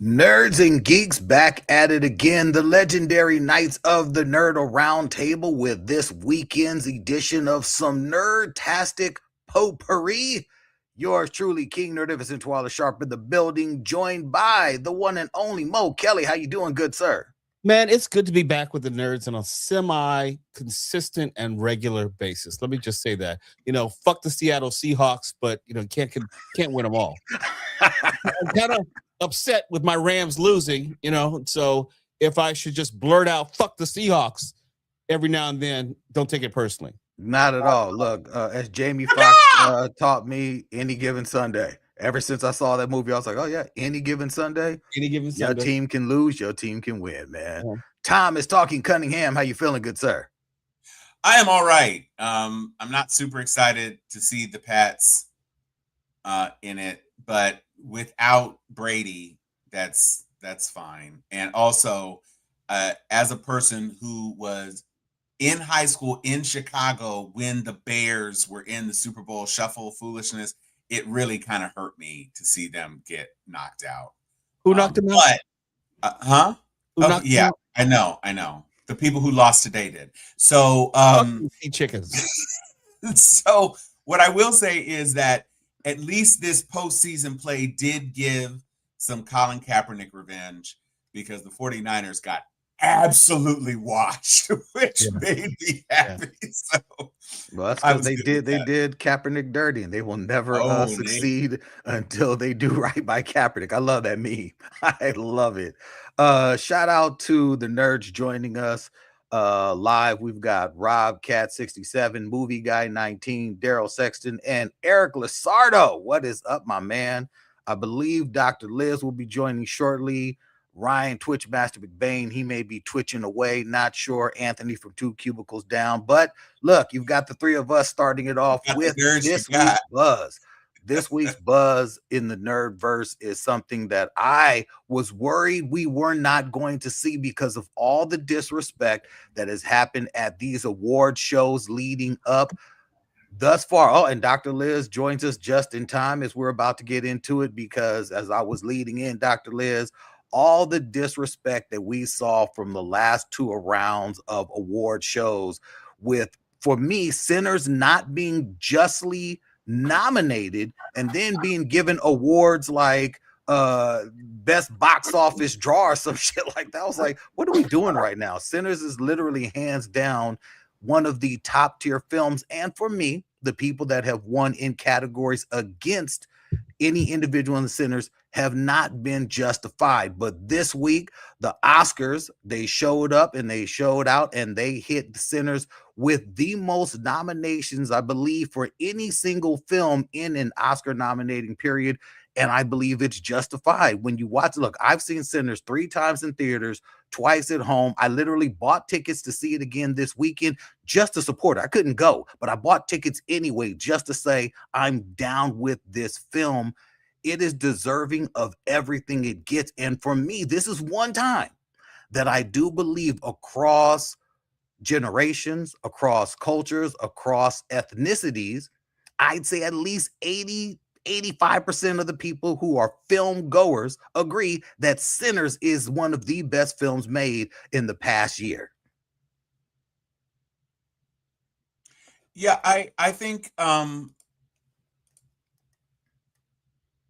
Nerds and geeks back at it again. The legendary nights of the Nerd-O-Roundtable with this weekend's edition of some nerd-tastic Pot Pourri. Yours truly, King Nerdificent Twala Sharp in the building, joined by the one and only Mo Kelly. How you doing, good sir? Man, it's good to be back with the nerds on a semi-consistent and regular basis. Let me just say that. Fuck the Seattle Seahawks, but can't win them all. I'm kind of upset with my Rams losing. So if I should just blurt out "fuck the Seahawks" every now and then, don't take it personally. Not at all. Look, as Jamie Foxx taught me, any given Sunday. Ever since I saw that movie, I was like, oh, yeah, any given Sunday, Any given your Sunday. team can lose, your team can win, man. Tom is talking Cunningham. How you feeling, good sir? I am all right. I'm not super excited to see the Pats in it, but without Brady, that's fine. And also, as a person who was in high school in Chicago when the Bears were in the Super Bowl shuffle foolishness, it really kind of hurt me to see them get knocked out. Who knocked them out? Huh? Who knocked them out? I know. The people who lost today did. So, chickens. So what I will say is that at least this postseason play did give some Colin Kaepernick revenge because the 49ers got absolutely washed, which made me happy. So, well, that's because they did Kaepernick dirty, and they will never succeed until they do right by Kaepernick. I love that meme. I love it. Shout out to the nerds joining us live. We've got Rob Cat 67, Movie Guy 19, Daryl Sexton, and Eric Lasardo. What is up, my man? I believe Dr. Liz will be joining shortly. Ryan Twitch Master McBain, he may be twitching away. Not sure. Anthony from 2 Cubicles Down. But look, you've got the three of us starting it off with this week's buzz. This week's buzz in the Nerdverse is something that I was worried we were not going to see because of all the disrespect that has happened at these award shows leading up thus far. Oh, and Dr. Liz joins us just in time as we're about to get into it, because as I was leading in, Dr. Liz, all the disrespect that we saw from the last 2 rounds of award shows with, for me, Sinners not being justly nominated and then being given awards like best box office draw or some shit like that. I was like, what are we doing right now? Sinners is literally hands down one of the top tier films. And for me, the people that have won in categories against any individual in the Sinners have not been justified. But this week, the Oscars, they showed up and they showed out, and they hit the Sinners with the most nominations, I believe, for any single film in an Oscar nominating period. And I believe it's justified. When you watch, look, I've seen Sinners 3 times in theaters, twice at home. I literally bought tickets to see it again this weekend just to support it. I couldn't go, but I bought tickets anyway just to say I'm down with this film. It is deserving of everything it gets. And for me, this is one time that I do believe across generations, across cultures, across ethnicities, I'd say at least 85% of the people who are film goers agree that Sinners is one of the best films made in the past year. Yeah, I think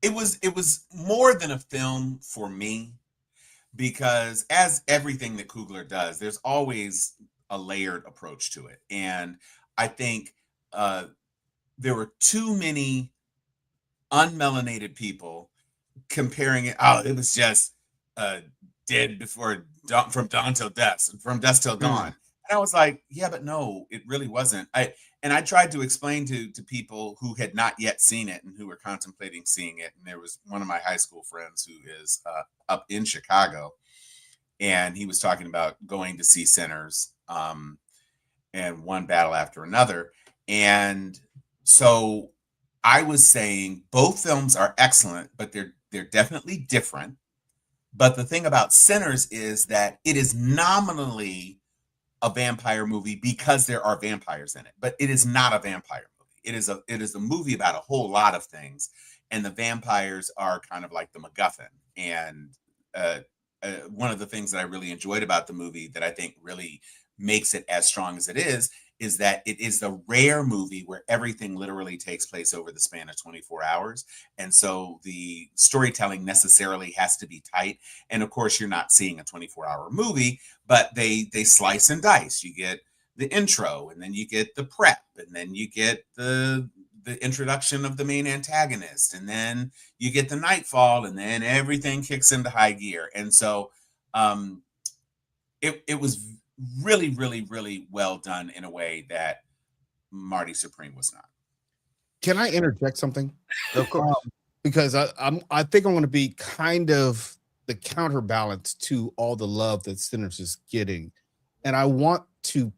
it was more than a film for me, because as everything that Coogler does, there's always a layered approach to it. And I think there were too many unmelanated people comparing it. Oh, it was just dead before dawn, from dawn till dusk, from dusk till dawn. And I was like, yeah, but no, it really wasn't. I tried to explain to people who had not yet seen it and who were contemplating seeing it. And there was one of my high school friends who is up in Chicago, and he was talking about going to see Sinners and one battle after another. And so I was saying both films are excellent, but they're definitely different. But the thing about Sinners is that it is nominally a vampire movie because there are vampires in it, but it is not a vampire movie. It is a movie about a whole lot of things, and the vampires are kind of like the MacGuffin. And one of the things that I really enjoyed about the movie that I think really makes it as strong as it is that it is the rare movie where everything literally takes place over the span of 24 hours. And so the storytelling necessarily has to be tight. And of course, you're not seeing a 24-hour movie, but they slice and dice. You get the intro, and then you get the prep, and then you get the introduction of the main antagonist, and then you get the nightfall, and then everything kicks into high gear. And so it was really, really, really well done in a way that Marty Supreme was not. Can I interject something? Of course. Because I think I'm going to be kind of the counterbalance to all the love that Sinners is getting. And I want to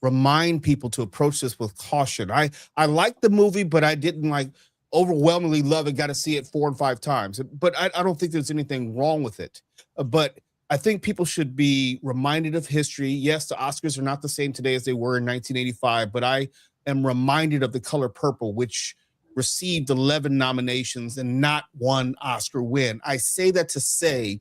remind people to approach this with caution. I like the movie, but I didn't like overwhelmingly love it. Got to see it 4 and 5 times. But I don't think there's anything wrong with it. But I think people should be reminded of history. Yes, the Oscars are not the same today as they were in 1985, but I am reminded of The Color Purple, which received 11 nominations and not one Oscar win. I say that to say,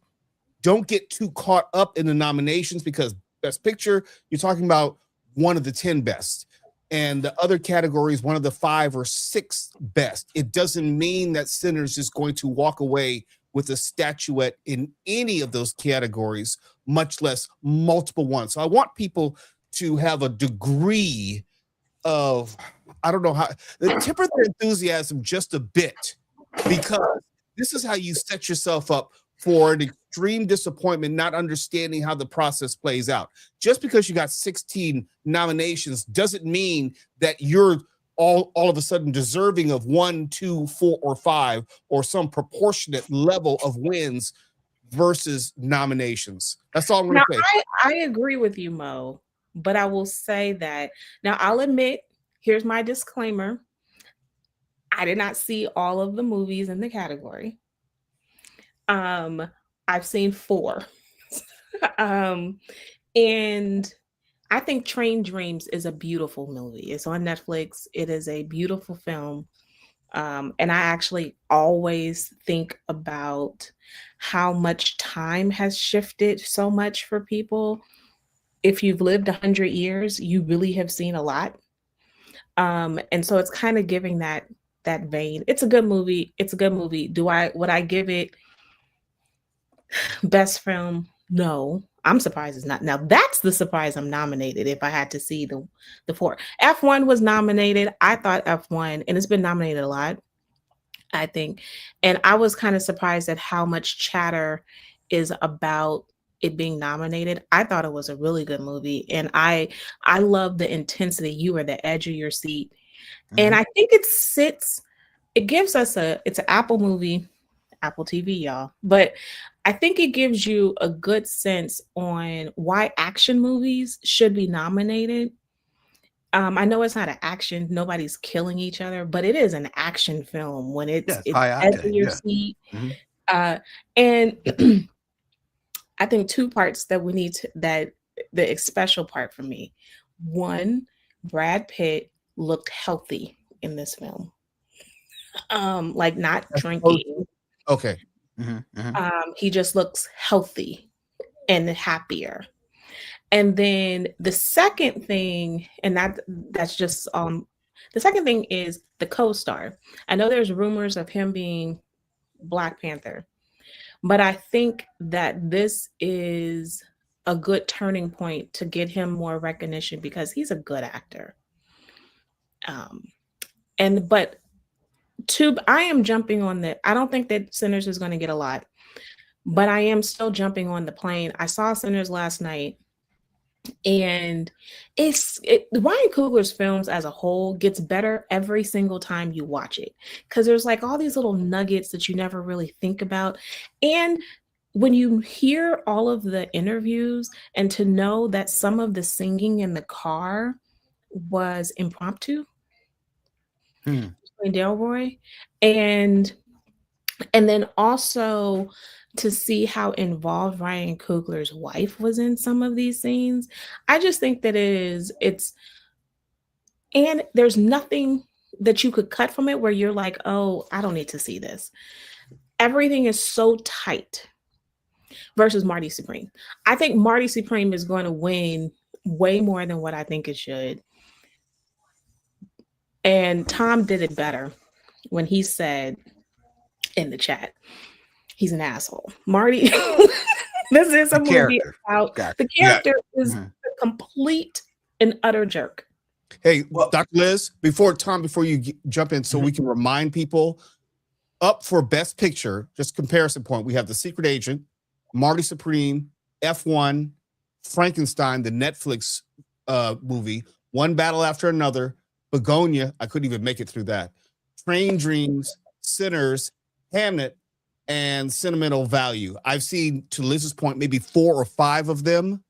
don't get too caught up in the nominations, because Best Picture, you're talking about one of the 10 best. And the other categories, one of the 5 or 6 best. It doesn't mean that Sinners is going to walk away with a statuette in any of those categories, much less multiple ones. So I want people to have a degree of, I don't know how, temper their enthusiasm just a bit, because this is how you set yourself up for an extreme disappointment, not understanding how the process plays out. Just because you got 16 nominations doesn't mean that you're all of a sudden deserving of 1, 2, 4, or 5, or some proportionate level of wins versus nominations. That's all I'm going to say. I agree with you, Mo, but I will say that, now I'll admit, here's my disclaimer. I did not see all of the movies in the category. I've seen 4. And I think Train Dreams is a beautiful movie. It's on Netflix. It is a beautiful film. And I actually always think about how much time has shifted so much for people. If you've lived 100 years, you really have seen a lot. And so it's kind of giving that vein. It's a good movie. It's a good movie. Would I give it best film? No. I'm surprised it's not. Now that's the surprise I'm nominated if I had to see the 4. F1 was nominated. I thought F1, and it's been nominated a lot, I think. And I was kind of surprised at how much chatter is about it being nominated. I thought it was a really good movie. And I love the intensity. You were the edge of your seat. Mm-hmm. And I think it gives us it's an Apple movie, Apple TV, y'all. But I think it gives you a good sense on why action movies should be nominated. I know it's not an action, nobody's killing each other, but it is an action film when it's edge of your seat. Mm-hmm. And I think 2 parts that we need to, that the special part for me. 1, Brad Pitt looked healthy in this film. Like not drinking. Okay. Mm-hmm, mm-hmm. He just looks healthy and happier. And then the second thing, and that's just the second thing is the co-star. I know there's rumors of him being Black Panther, but I think that this is a good turning point to get him more recognition because he's a good actor. I am jumping on that. I don't think that Sinners is going to get a lot, but I am still jumping on the plane. I saw Sinners last night, and Ryan Coogler's films as a whole gets better every single time you watch it, because there's like all these little nuggets that you never really think about. And when you hear all of the interviews, and to know that some of the singing in the car was impromptu. Delroy, and then also to see how involved Ryan Coogler's wife was in some of these scenes. I just think that and there's nothing that you could cut from it where you're like, oh, I don't need to see this. Everything is so tight. versus Marty Supreme. I think Marty Supreme is going to win way more than what I think it should. And Tom did it better when he said in the chat, he's an asshole. Marty, this is a movie character. about Gotcha. the character is Mhm. a complete and utter jerk. Hey, Well- Dr. Liz, before you jump in, so we can remind people, up for Best Picture, just comparison point, we have The Secret Agent, Marty Supreme, F1, Frankenstein, the Netflix movie, One Battle After Another, Begonia, I couldn't even make it through that, Train Dreams, Sinners, Hamnet, and Sentimental Value. I've seen, to Liz's point, maybe 4 or 5 of them,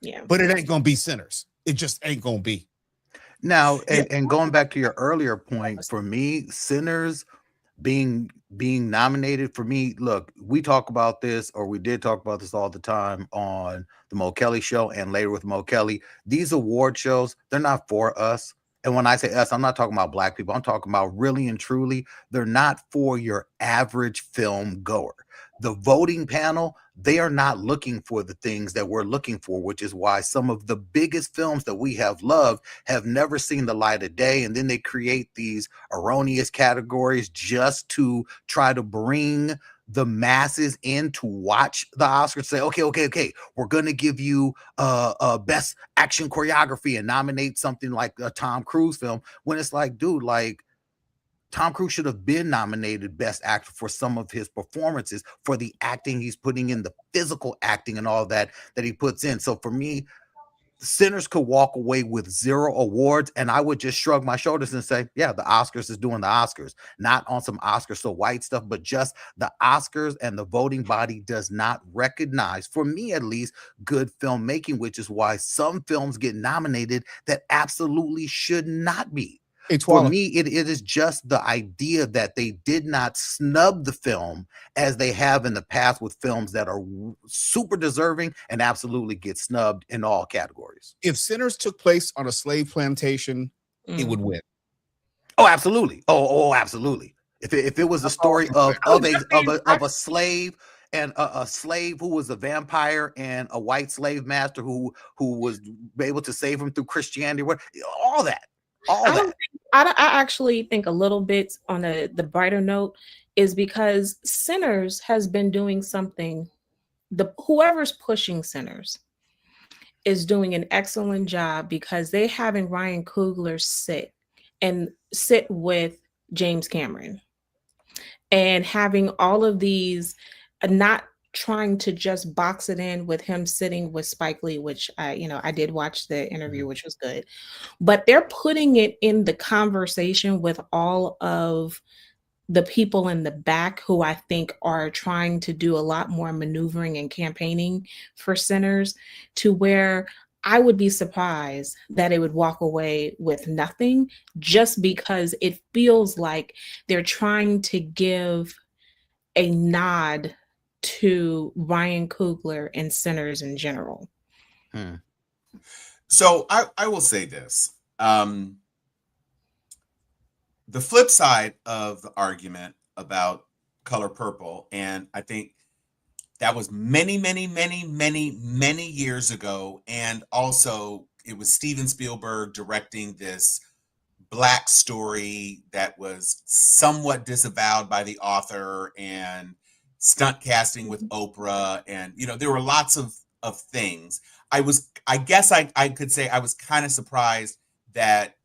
Yeah. but it ain't gonna be Sinners. It just ain't gonna be. Now, and going back to your earlier point, for me, Sinners being nominated, for me, look, we talk about this, or we did talk about this all the time on the Mo Kelly show and later with Mo Kelly. These award shows, they're not for us. And when I say us, I'm not talking about black people. I'm talking about really and truly, they're not for your average film goer. The voting panel, they are not looking for the things that we're looking for, which is why some of the biggest films that we have loved have never seen the light of day. And then they create these erroneous categories just to try to bring the masses in to watch the Oscars. Say, okay, we're gonna give you best action choreography and nominate something like a Tom Cruise film, when it's like, dude, like, Tom Cruise should have been nominated Best Actor for some of his performances, for the acting he's putting in, the physical acting and all that he puts in. So for me, Sinners could walk away with 0 awards, and I would just shrug my shoulders and say, yeah, the Oscars is doing the Oscars, not on some Oscar so white stuff, but just the Oscars and the voting body does not recognize, for me at least, good filmmaking, which is why some films get nominated that absolutely should not be. For me, it is just the idea that they did not snub the film as they have in the past with films that are super deserving and absolutely get snubbed in all categories. If Sinners took place on a slave plantation, it would win. Oh, absolutely. Oh, absolutely. If it was a story of a slave, and a slave who was a vampire, and a white slave master who was able to save him through Christianity, all that. I actually think a little bit on the brighter note is because Sinners has been doing something. Whoever's pushing Sinners is doing an excellent job, because they having Ryan Coogler sit with James Cameron and having all of these, not trying to just box it in with him sitting with Spike Lee, which I did watch the interview, which was good, but they're putting it in the conversation with all of the people in the back who I think are trying to do a lot more maneuvering and campaigning for Sinners, to where I would be surprised that it would walk away with nothing, just because it feels like they're trying to give a nod to Ryan Coogler and Sinners in general. So I will say this. The flip side of the argument about Color Purple, and I think that was many years ago, and also it was Steven Spielberg directing this Black story that was somewhat disavowed by the author, and stunt casting with Oprah, and there were lots of things. I guess I could say I was kind of surprised that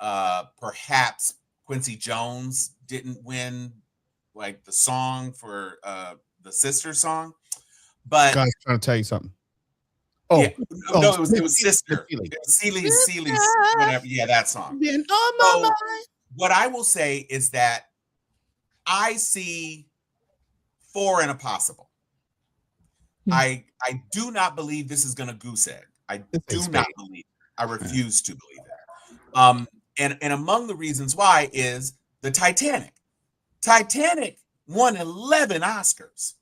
perhaps Quincy Jones didn't win, like, the song for the Sister song, but Guys, trying to tell you something. No, it was Sister. Celi's whatever. Yeah, that song. So what I will say is that I see 4 in a possible. I do not believe this is going to goose egg. I do not believe it. I refuse to believe it. And among the reasons why is the Titanic. Titanic won 11 Oscars,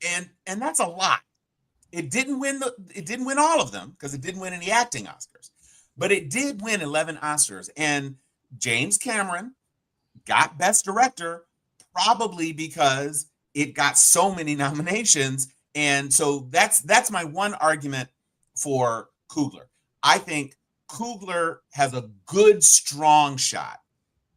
and that's a lot. It didn't win all of them, because it didn't win any acting Oscars, but it did win 11 Oscars. And James Cameron got Best Director probably because it got so many nominations. And so that's my one argument for Coogler. I think Coogler has a good, strong shot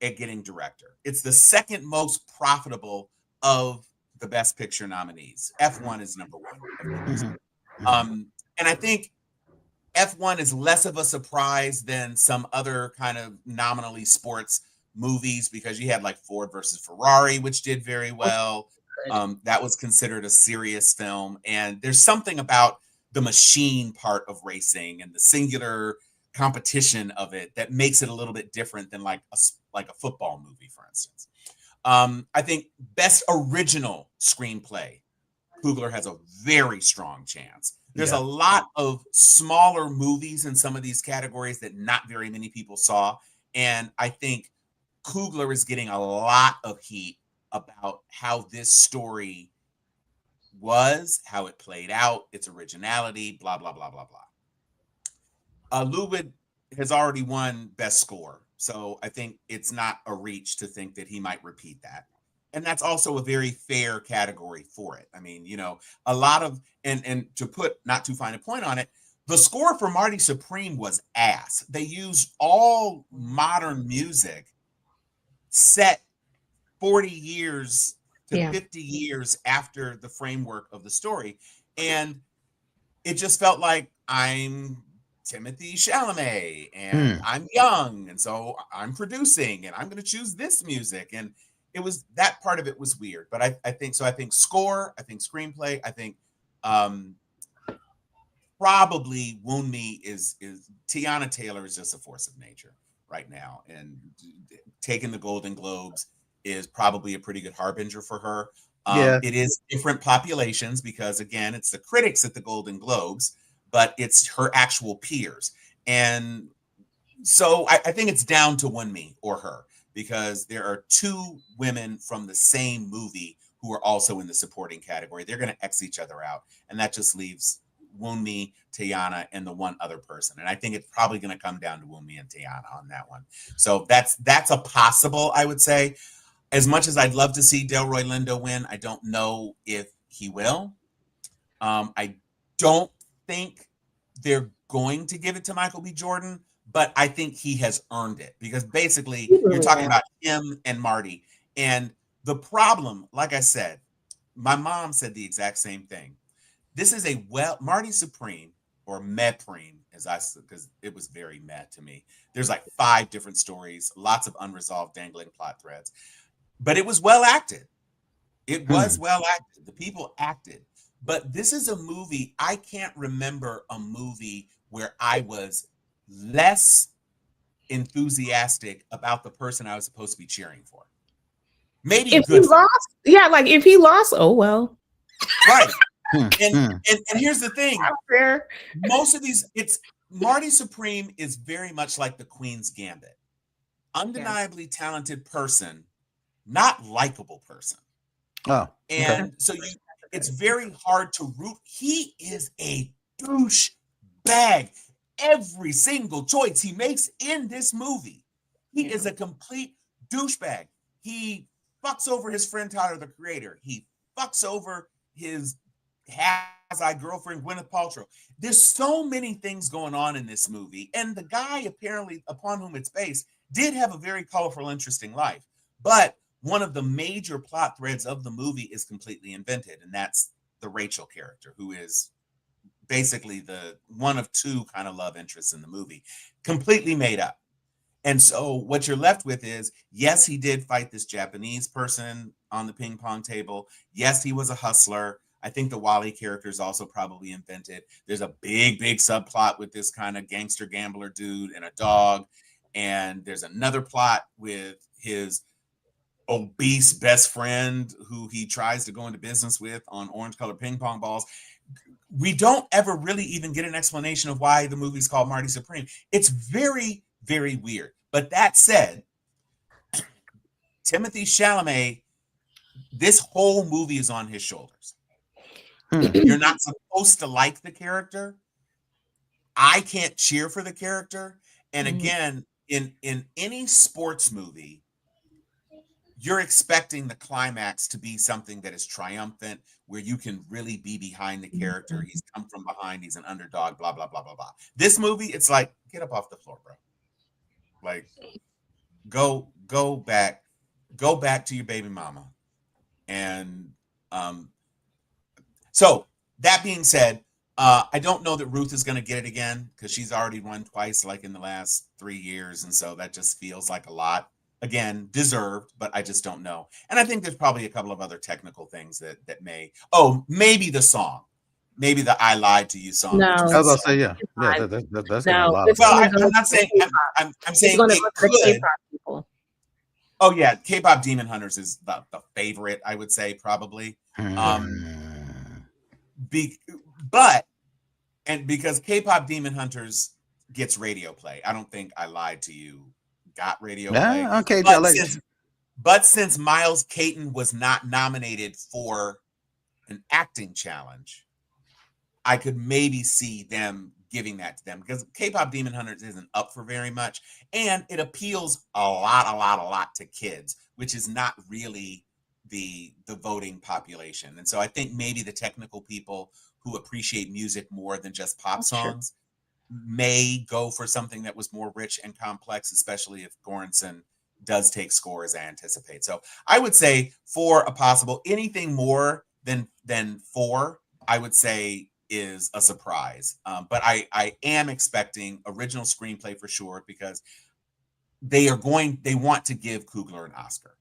at getting director. It's the second most profitable of the Best Picture nominees. F1 is number one, of course. And I think F1 is less of a surprise than some other kind of nominally sports movies, because you had like Ford versus Ferrari, which did very well. That was considered a serious film. And there's something about the machine part of racing and the singular competition of it that makes it a little bit different than like a football movie, for instance. I think Best Original Screenplay, Coogler has a very strong chance. There's a lot of smaller movies in some of these categories that not very many people saw. And I think Coogler is getting a lot of heat about how this story was, how it played out, its originality, blah, blah, blah, blah, blah. Lubid has already won Best Score. So I think it's not a reach to think that he might repeat that. And that's also a very fair category for it. I mean, a lot of, and to put not too fine a point on it, the score for Marty Supreme was ass. They used all modern music set 40 years to 50 years after the framework of the story. And it just felt like I'm Timothy Chalamet and I'm young. And so I'm producing and I'm going to choose this music. And it was, that part of it was weird, but I think score, I think screenplay, I think probably Wound Me is Tiana Taylor is just a force of nature right now, and taking the Golden Globes is probably a pretty good harbinger for her. It is different populations because, again, it's the critics at the Golden Globes, but it's her actual peers. And so I think it's down to Wound Me or her, because there are two women from the same movie who are also in the supporting category. They're going to X each other out. And that just leaves Wound Me, Tiana, and the one other person. And I think it's probably going to come down to Wound Me and Tiana on that one. So that's a possible, I would say. As much as I'd love to see Delroy Lindo win, I don't know if he will. I don't think they're going to give it to Michael B. Jordan, but I think he has earned it, because basically you're talking about him and Marty. And the problem, like I said, my mom said the exact same thing. This is Marty Supreme, or Mepreme, because it was very meh to me. There's like 5 different stories, lots of unresolved dangling plot threads, but it was well acted. It was well acted. The people acted. But this is a movie, I can't remember a movie where I was less enthusiastic about the person I was supposed to be cheering for. Maybe if he lost, if he lost, oh well. Right. And here's the thing. Most of these, it's Marty Supreme is very much like the Queen's Gambit. Undeniably talented person, not likable person. Oh. And so it's very hard to root. He is a douche bag. Every single choice he makes in this movie, he is a complete douchebag. He fucks over his friend Tyler, the Creator. He fucks over his has-I girlfriend Gwyneth Paltrow. There's so many things going on in this movie, and the guy, apparently, upon whom it's based, did have a very colorful, interesting life. But one of the major plot threads of the movie is completely invented, and that's the Rachel character, who is basically the one of 2 kind of love interests in the movie, completely made up. And so what you're left with is, yes, he did fight this Japanese person on the ping pong table. Yes, he was a hustler. I think the Wally character is also probably invented. There's a big subplot with this kind of gangster gambler dude and a dog. And there's another plot with his obese best friend who he tries to go into business with on orange-colored ping pong balls. We don't ever really even get an explanation of why the movie's called Marty Supreme. It's very, very weird. But that said, Timothy Chalamet, this whole movie is on his shoulders. You're not supposed to like the character. I can't cheer for the character. And again, in any sports movie, you're expecting the climax to be something that is triumphant, where you can really be behind the character. He's come from behind, he's an underdog, blah, blah, blah, blah, blah. This movie, it's like, get up off the floor, bro. Like, go back to your baby mama. And so that being said, I don't know that Ruth is going to get it again, because she's already won twice, like in the last 3 years. And so that just feels like a lot. Again, deserved, but I just don't know. And I think there's probably a couple of other technical things that maybe the song, maybe the "I Lied to You" song. No. I was about to say, yeah, that's gonna be a lot. Well, I'm not saying. I'm saying it could. K-pop people. Oh yeah, K-pop Demon Hunters is the favorite, I would say, probably. Because K-pop Demon Hunters gets radio play. I don't think "I Lied to You" got radio play. Okay, but since Miles Caton was not nominated for an acting challenge, I could maybe see them giving that to them, because K-pop Demon Hunters isn't up for very much, and it appeals a lot to kids, which is not really the voting population. And so I think maybe the technical people who appreciate music more than just pop songs may go for something that was more rich and complex, especially if Göransson does take score as I anticipate. So I would say for a possible anything more than 4, I would say is a surprise. But I am expecting original screenplay for sure, because they want to give Coogler an Oscar.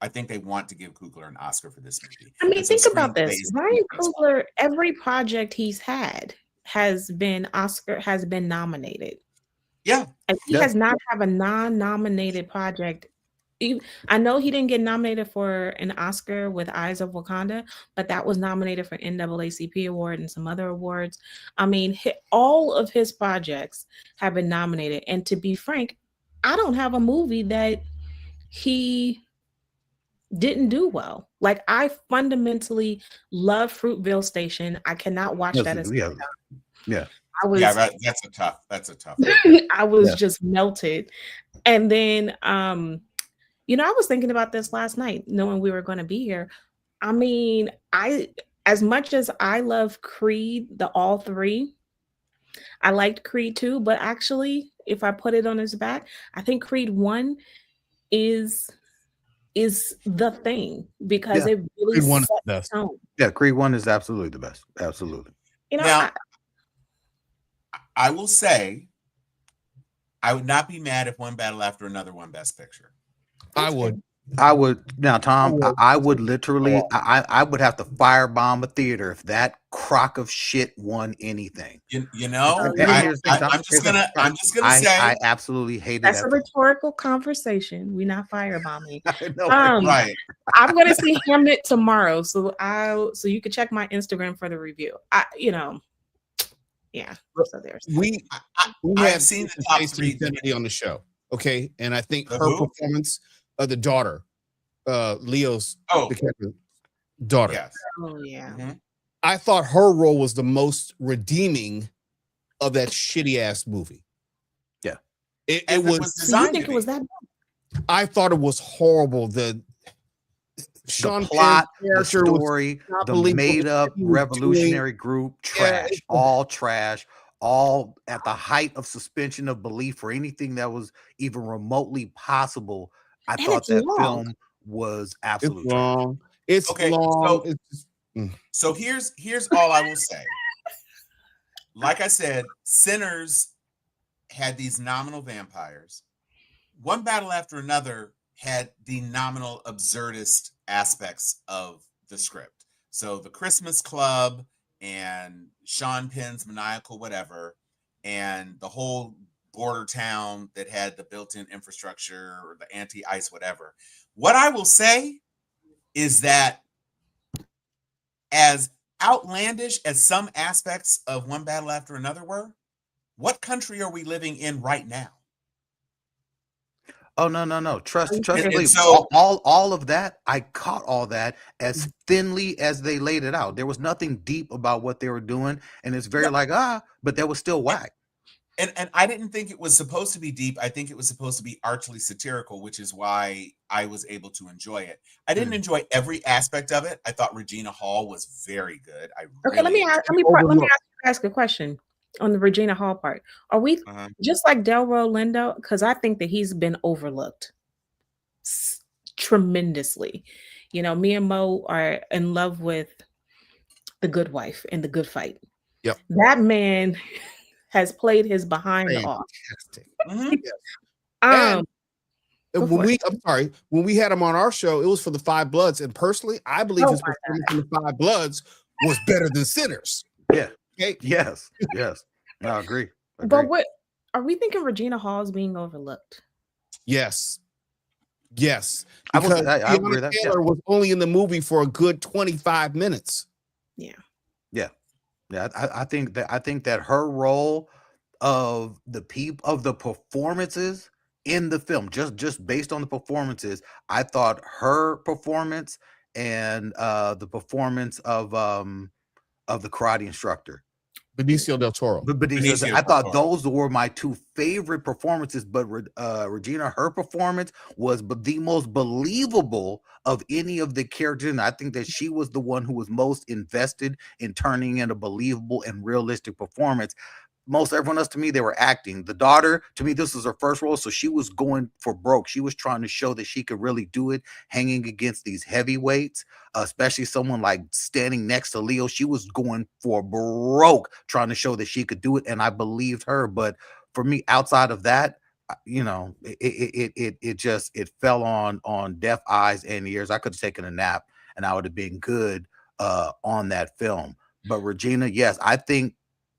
I think they want to give Coogler an Oscar for this movie. I mean, think about this. Ryan Coogler, every project he's had has been nominated. Yeah. And he has not have a non-nominated project. I know he didn't get nominated for an Oscar with Eyes of Wakanda, but that was nominated for NAACP award and some other awards. I mean, all of his projects have been nominated. And to be frank, I don't have a movie that he didn't do well. Like, I fundamentally love Fruitvale Station. I cannot watch that as yeah. That's a tough. I was just melted. And then I was thinking about this last night, knowing we were going to be here. I mean, as much as I love Creed, all 3, I liked Creed 2, but actually, if I put it on his back, I think Creed 1 is the thing, because it really Creed 1 is set the best. the tone. Yeah, Creed 1 is absolutely the best. Absolutely. Now, I will say, I would not be mad if One Battle After Another won Best Picture. I would. Now, Tom, I would literally, I would have to firebomb a theater if that crock of shit won anything. I'm just gonna say, I absolutely hate it. That's a rhetorical conversation. We're not firebombing. Right. I'm gonna see Hamnet tomorrow, so you can check my Instagram for the review. Yeah. So there's we have seen the top 3 on the show. Okay, and I think her performance of the daughter, Leo's daughter. Yes. Oh yeah. Mm-hmm. I thought her role was the most redeeming of that shitty ass movie. Yeah. It was So you think it was that bad? I thought it was horrible. The Sean plot, Penn the story, the made up revolutionary group, trash, all trash, all at the height of suspension of belief for anything that was even remotely possible. I thought that film was absolutely long. It's okay, long. So here's all I will say. Like I said, Sinners had these nominal vampires. One Battle After Another had the nominal absurdist aspects of the script. So the Christmas Club and Sean Penn's maniacal whatever, and the whole border town that had the built-in infrastructure or the anti-ice whatever. What I will say is that as outlandish as some aspects of One Battle After Another were, what country are we living in right now? Oh no! Trust me. So, all of that, I caught all that as thinly as they laid it out. There was nothing deep about what they were doing, and it's very but that was still whack. And I didn't think it was supposed to be deep. I think it was supposed to be archly satirical, which is why I was able to enjoy it. I didn't enjoy every aspect of it. I thought Regina Hall was very good. Okay, let me ask you guys a question on the Regina Hall part. Are we just like Delroy Lindo? Because I think that he's been overlooked tremendously. You know, me and Mo are in love with The Good Wife and The Good Fight. Yep. That man has played his behind off. And when we had him on our show, it was for The Five Bloods, and personally, I believe his performance in The Five Bloods was better than Sinners. Yeah. Okay. Yes. No, I agree. But what are we thinking? Regina Hall's being overlooked? Yes. Because I agree with that. Taylor was only in the movie for a good 25 minutes. Yeah, I think that her role of the performances in the film, just based on the performances, I thought her performance and the performance of the karate instructor, Benicio del Toro. I thought those were my two favorite performances. But Regina, her performance was the most believable of any of the characters, and I think that she was the one who was most invested in turning in a believable and realistic performance. Most everyone else, to me, they were acting. The daughter, to me, this was her first role, so she was going for broke. She was trying to show that she could really do it, hanging against these heavyweights, especially someone like standing next to Leo. She was going for broke, trying to show that she could do it, and I believed her. But for me, outside of that, you know, it fell on deaf eyes and ears. I could have taken a nap, and I would have been good on that film. But Regina, yes, I think.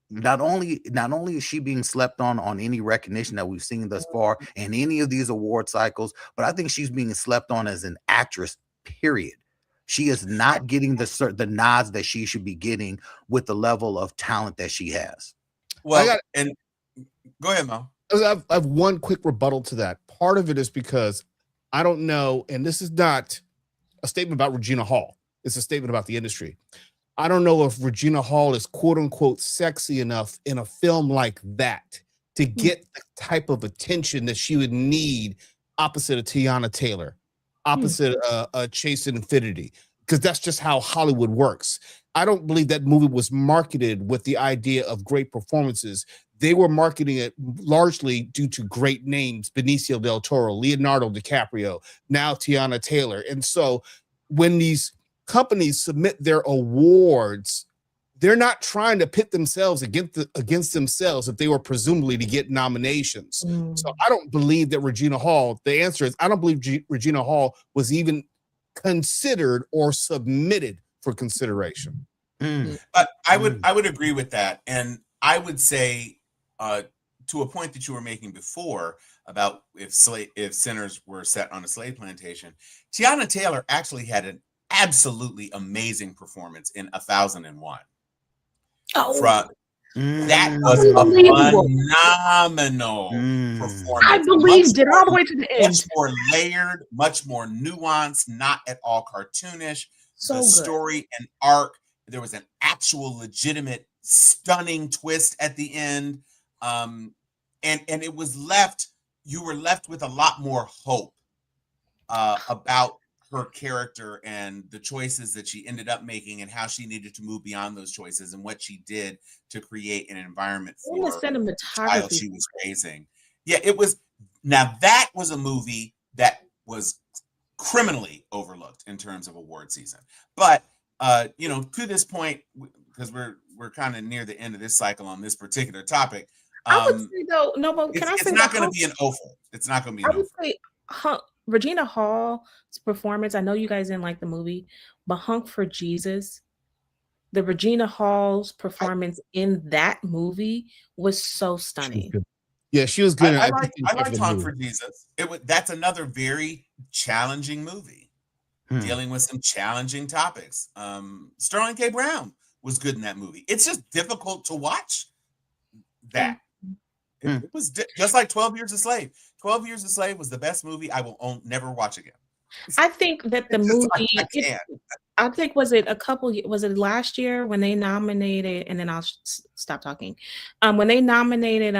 Not only is she being slept on any recognition that we've seen thus far in any of these award cycles, but I think she's being slept on as an actress, period. She is not getting the nods that she should be getting with the level of talent that she has. Well, go ahead, Mo. I have one quick rebuttal to that. Part of it is because I don't know, and this is not a statement about Regina Hall. It's a statement about the industry. I don't know if Regina Hall is quote unquote sexy enough in a film like that to get the type of attention that she would need opposite of Tiana Taylor, opposite Chase Infinity, because that's just how Hollywood works. I don't believe that movie was marketed with the idea of great performances. They were marketing it largely due to great names, Benicio del Toro, Leonardo DiCaprio, now Tiana Taylor. And so when these companies submit their awards, they're not trying to pit themselves against themselves if they were presumably to get nominations. So I don't believe that Regina Hall, the answer is I don't believe Regina Hall was even considered or submitted for consideration. But I would agree with that. And I would say to a point that you were making before about if sinners were set on a slave plantation, Tiana Taylor actually had an absolutely amazing performance in 1001. That was a phenomenal performance. I believed it all the way to the end. Much more layered, much more nuanced, not at all cartoonish. So the good. Story and arc, there was an actual legitimate stunning twist at the end. And it was you were left with a lot more hope about her character and the choices that she ended up making and how she needed to move beyond those choices and what she did to create an environment for the the child she was raising. Yeah, it was. Now that was a movie that was criminally overlooked in terms of award season. But to this point, because we're kind of near the end of this cycle on this particular topic. I would say though, no, but can I say it's not going to be an awful. It's not going to be. I would say Regina Hall's performance. I know you guys didn't like the movie, but Hunk for Jesus, the Regina Hall's performance in that movie was so stunning. Yeah, she was good. I liked Hunk for Jesus. That's another very challenging movie, dealing with some challenging topics. Sterling K. Brown was good in that movie. It's just difficult to watch that. It was just like 12 Years a Slave. 12 Years a Slave was the best movie I will never watch again. I think that the movie, I think was it last year when they nominated, and then I'll stop talking. When they nominated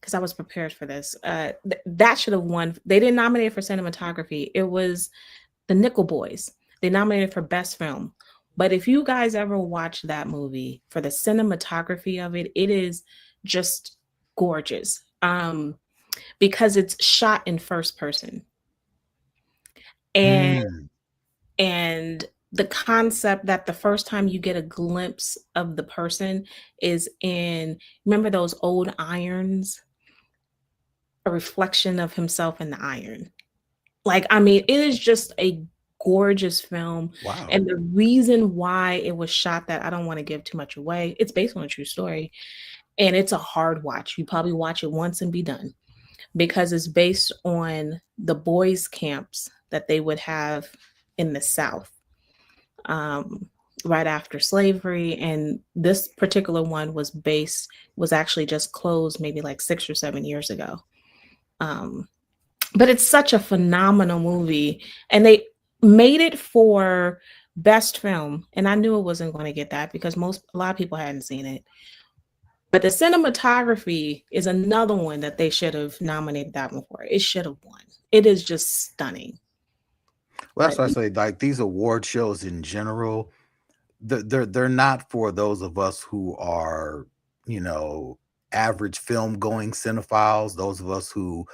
because I was prepared for this. That should have won. They didn't nominate it for cinematography. It was the Nickel Boys. They nominated for best film. But if you guys ever watch that movie, for the cinematography of it, it is just gorgeous. Because it's shot in first person. And the concept that the first time you get a glimpse of the person is in, remember those old irons? A reflection of himself in the iron. Like, I mean, it is just a gorgeous film. Wow. And the reason why it was shot, that I don't want to give too much away, it's based on a true story. And it's a hard watch. You probably watch it once and be done, because it's based on the boys' camps that they would have in the South right after slavery. And this particular one was actually just closed maybe like 6 or 7 years ago. But it's such a phenomenal movie, and they made it for best film. And I knew it wasn't going to get that because a lot of people hadn't seen it. But the cinematography is another one that they should have nominated that one for. It should have won. It is just stunning. Well, that's why I say, like, these award shows in general, they're not for those of us who are, average film going cinephiles, those of us who,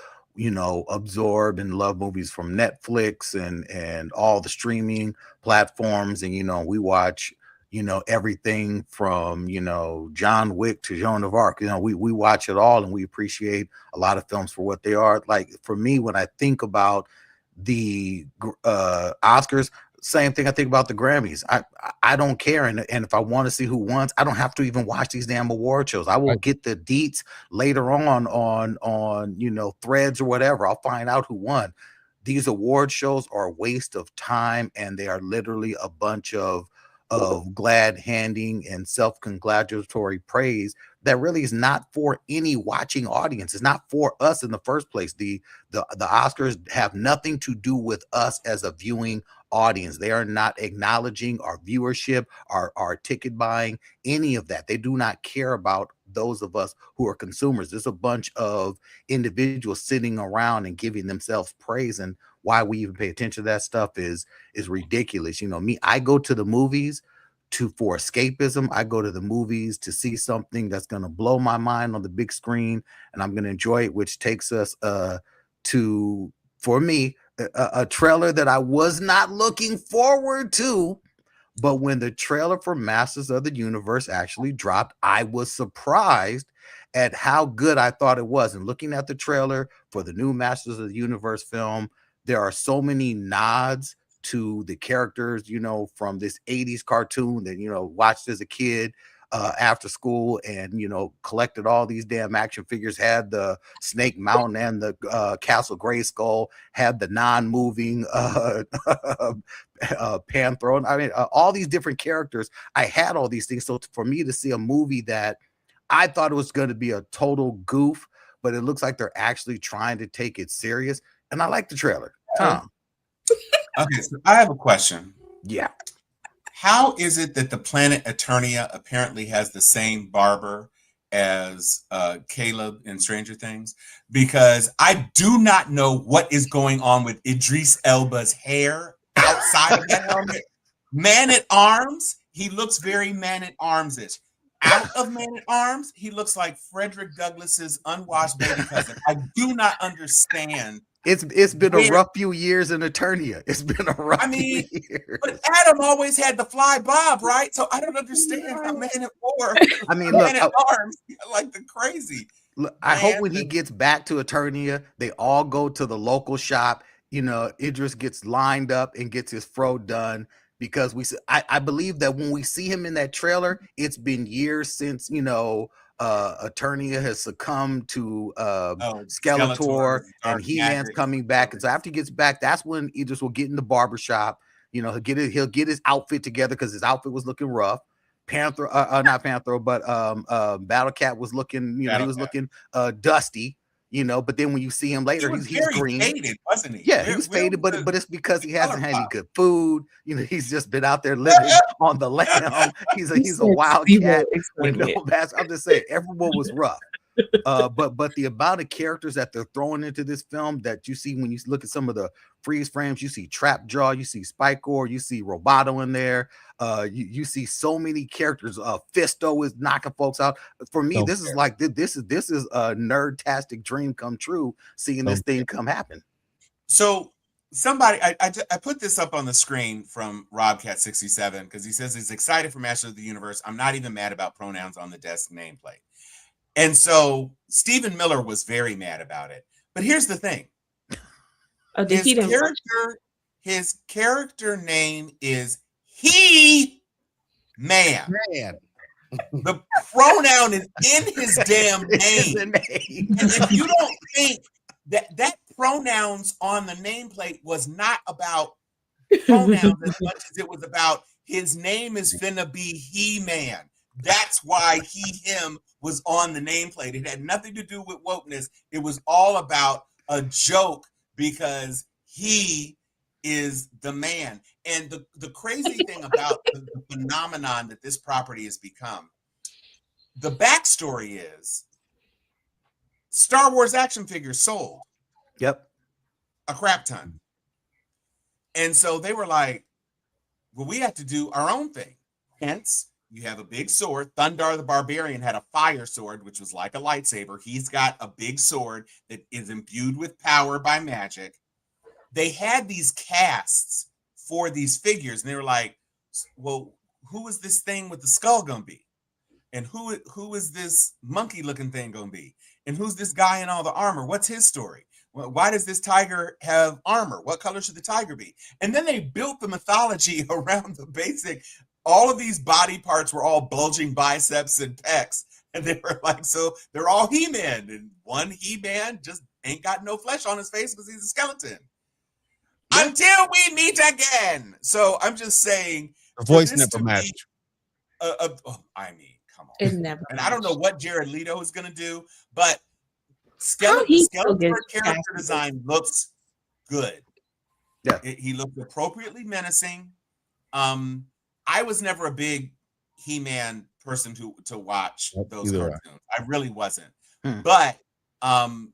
absorb and love movies from Netflix and all the streaming platforms. And, we watch, everything from, John Wick to Joan of Arc. We watch it all, and we appreciate a lot of films for what they are. Like, for me, when I think about the Oscars, same thing I think about the Grammys. I don't care, and if I want to see who won, I don't have to even watch these damn award shows. I will get the deets later on Threads or whatever. I'll find out who won. These award shows are a waste of time, and they are literally a bunch of glad handing and self-congratulatory praise that really is not for any watching audience. It's not for us in the first place. The Oscars have nothing to do with us as a viewing audience. They are not acknowledging our viewership, our ticket buying, any of that. They do not care about those of us who are consumers. There's a bunch of individuals sitting around and giving themselves praise, and why we even pay attention to that stuff is ridiculous. I go to the movies for escapism. I go to the movies to see something that's going to blow my mind on the big screen, and I'm going to enjoy it, which takes us to, for me, a trailer that I was not looking forward to. But when the trailer for Masters of the Universe actually dropped, I was surprised at how good I thought it was. And looking at the trailer for the new Masters of the Universe film, there are so many nods to the characters, from this 80s cartoon that, watched as a kid after school, and, collected all these damn action figures, had the Snake Mountain and the Castle Grayskull, had the non-moving Panthro. I mean, all these different characters. I had all these things. So for me to see a movie that I thought it was going to be a total goof, but it looks like they're actually trying to take it serious. And I like the trailer. Tom. Okay, so I have a question. Yeah. How is it that the planet Eternia apparently has the same barber as Caleb in Stranger Things? Because I do not know what is going on with Idris Elba's hair outside of that helmet. Man at Arms, he looks very Man at Arms-ish. Out of Man at Arms, he looks like Frederick Douglass's unwashed baby cousin. I do not understand. It's been a rough few years in Eternia. It's been a rough few years. But Adam always had the fly bob, right? So I don't understand how Man at War, Man at Arms, like the crazy. Look, I hope when he gets back to Eternia, they all go to the local shop. Idris gets lined up and gets his fro done, because I believe that when we see him in that trailer, it's been years since, Eternia has succumbed to Skeletor, and He-Man's coming back. And so after he gets back, that's when Idris will get in the barbershop. He'll get his outfit together, because his outfit was looking rough. Not Panther, but Battle Cat was looking, he was looking dusty. you know. But then when you see him later, he's very green. faded, wasn't he? Yeah, he was faded, but it's because he hasn't had any good food. You know, he's just been out there living on the lam. He's a wildcat with no mask. I'm just saying, everyone was rough. But the amount of characters that they're throwing into this film that you see when you look at some of the freeze frames, you see Trapjaw, you see Spikor, you see Roboto in there. You see so many characters. Fisto is knocking folks out. For me, this is like this is a nerd-tastic dream come true. Seeing this thing come happen. So somebody, I put this up on the screen from RobCat67 because he says he's excited for Masters of the Universe. I'm not even mad about pronouns on the desk nameplate. And so Stephen Miller was very mad about it. But here's the thing. His character name is He-Man. The pronoun is in his damn name. And if you don't think that pronouns on the nameplate was not about pronouns as much as it was about his name is finna be He-Man. That's why him was on the nameplate. It had nothing to do with wokeness. It was all about a joke because he is the man. And the crazy thing about the phenomenon that this property has become, the backstory is Star Wars action figures sold. Yep. A crap ton. And so they were like, well, we have to do our own thing. Hence, you have a big sword. Thundar the Barbarian had a fire sword, which was like a lightsaber. He's got a big sword that is imbued with power by magic. They had these casts for these figures, and they were like, well, who is this thing with the skull going to be? And who is this monkey-looking thing going to be? And who's this guy in all the armor? What's his story? Why does this tiger have armor? What color should the tiger be? And then they built the mythology around the basic. All of these body parts were all bulging biceps and pecs. And they were like, so they're all He-Man. And one He-Man just ain't got no flesh on his face because he's a skeleton. Yeah. Until we meet again. So I'm just saying. The voice never matched. I mean, come on. It never and matched. I don't know what Jared Leto is going to do, but Skeletor character design looks good. Yeah. He looks appropriately menacing. I was never a big He-Man person to watch those cartoons. I really wasn't. But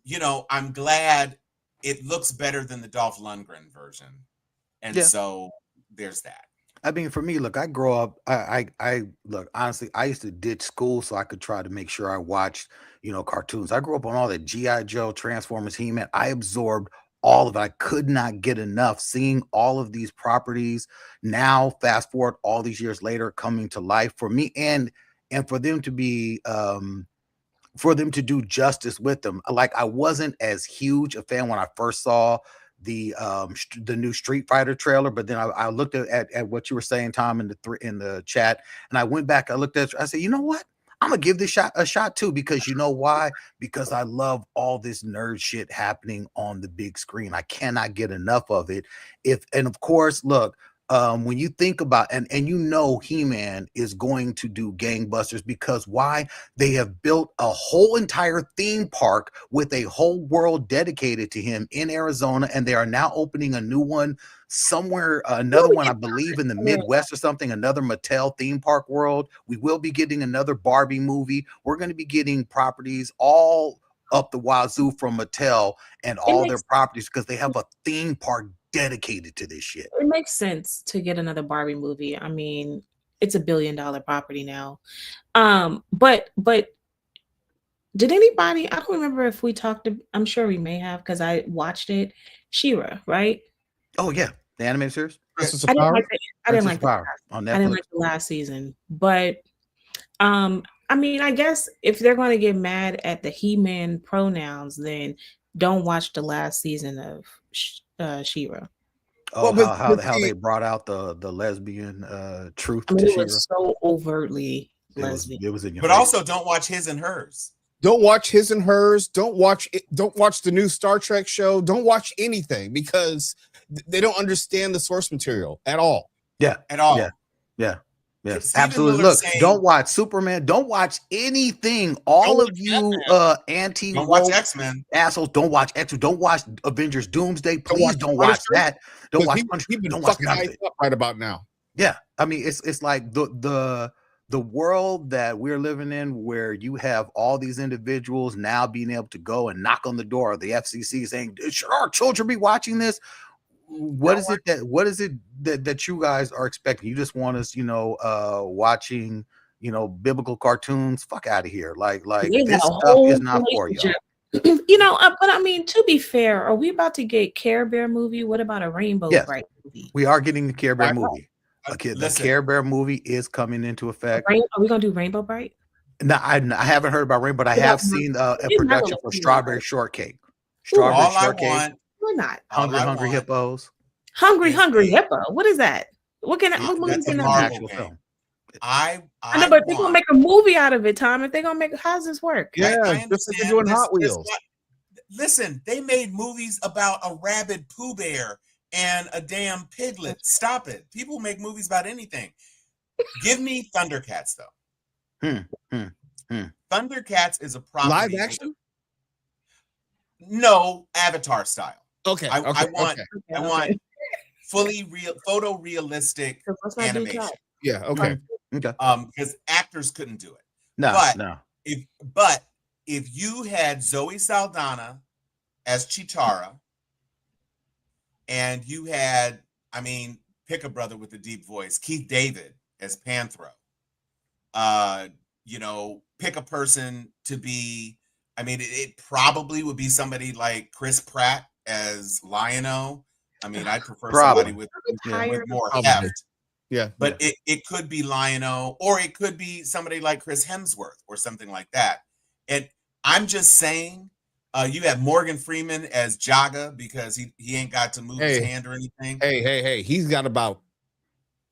you know, I'm glad it looks better than the Dolph Lundgren version. And so there's that. I mean, for me, look, I grew up, I look, honestly, I used to ditch school so I could try to make sure I watched, you know, cartoons. I grew up on all the G.I. Joe, Transformers, He-Man. I absorbed all of it. I could not get enough seeing all of these properties now, fast forward all these years later, coming to life for me and for them to be, for them to do justice with them. Like, I wasn't as huge a fan when I first saw the new Street Fighter trailer, but then I looked at what you were saying, Tom, in the chat, and I went back. I looked at it, I said, you know what? I'm gonna give this a shot too, because you know why? Because I love all this nerd shit happening on the big screen. I cannot get enough of it. And of course, look, when you think about and you know He-Man is going to do gangbusters, because why? They have built a whole entire theme park with a whole world dedicated to him in Arizona, and they are now opening a new one somewhere, another one, I believe, in the Midwest or something, another Mattel theme park world. We will be getting another Barbie movie. We're going to be getting properties all up the wazoo from Mattel and all their properties, because they have a theme park dedicated to this shit. It makes sense to get another Barbie movie. I mean, it's $1 billion property now. But did anybody, I don't remember if we talked to, I'm sure we may have, because I watched it, She-Ra, right? Oh yeah, the animated series. I didn't like the last season, but I mean, I guess if they're going to get mad at the He-Man pronouns, then don't watch the last season of She-Ra. Oh, well, how they brought out the lesbian truth. I mean, it was so overtly lesbian. It was in your but face. Also, don't watch His and Hers. Don't watch His and Hers. Don't watch the new Star Trek show. Don't watch anything, because they don't understand the source material at all. Yeah, at all. Yeah. Yes, Stephen absolutely. Miller Look, saying, don't watch Superman. Don't watch anything. All Don't of watch you don't watch anti-woke X-Men. assholes, don't watch X. Don't watch Avengers Doomsday. Don't watch Please don't Punisher, watch that. Don't watch he Punisher. been Don't watch fucking none of hyped it. up right about now. Yeah, I mean, it's like the world that we're living in, where you have all these individuals now being able to go and knock on the door of the FCC saying, "Should our children be watching this?" What is it that you guys are expecting? You just want us, watching, biblical cartoons? Fuck out of here! Like They got this a stuff whole is not for y'all. relationship. But I mean, to be fair, are we about to get Care Bear movie? What about a Rainbow Yes, Bright movie? we are getting the Care Bear Why not? movie. Okay, the Listen, Care Bear movie is coming into effect. Are we gonna do Rainbow Bright? No, I haven't heard about Rain, but I What have about seen a He's not production gonna for see Strawberry that. Shortcake. Who are? Strawberry all I Shortcake, want, We're not. all I Hungry want Hippos. Hungry is Hippo. What is that? What that's movie a can that Marvel Actual game. film. I know, I but they're gonna want. make a movie out of it, Tom. If they're gonna make, how does this work? Yeah, I just like they're understand doing this. Hot Wheels. Listen, they made movies about a rabid Pooh Bear and a damn piglet. Stop it. People make movies about anything. Give me Thundercats, though. Thundercats is a property. Live action? No, Avatar style. Okay. I want okay. I want fully real, photorealistic Let's not do animation. that. Yeah, okay. Okay. Because actors couldn't do it. No. If you had Zoe Saldana as Chitara, and you had, pick a brother with a deep voice, Keith David as Panthro. Pick a person to be. It probably would be somebody like Chris Pratt as Lion-O. I'd prefer somebody with more heft. Yeah. But it could be Lion-O, or it could be somebody like Chris Hemsworth or something like that. And I'm just saying, you have Morgan Freeman as Jaga because he ain't got to move his hand or anything. Hey. He's got about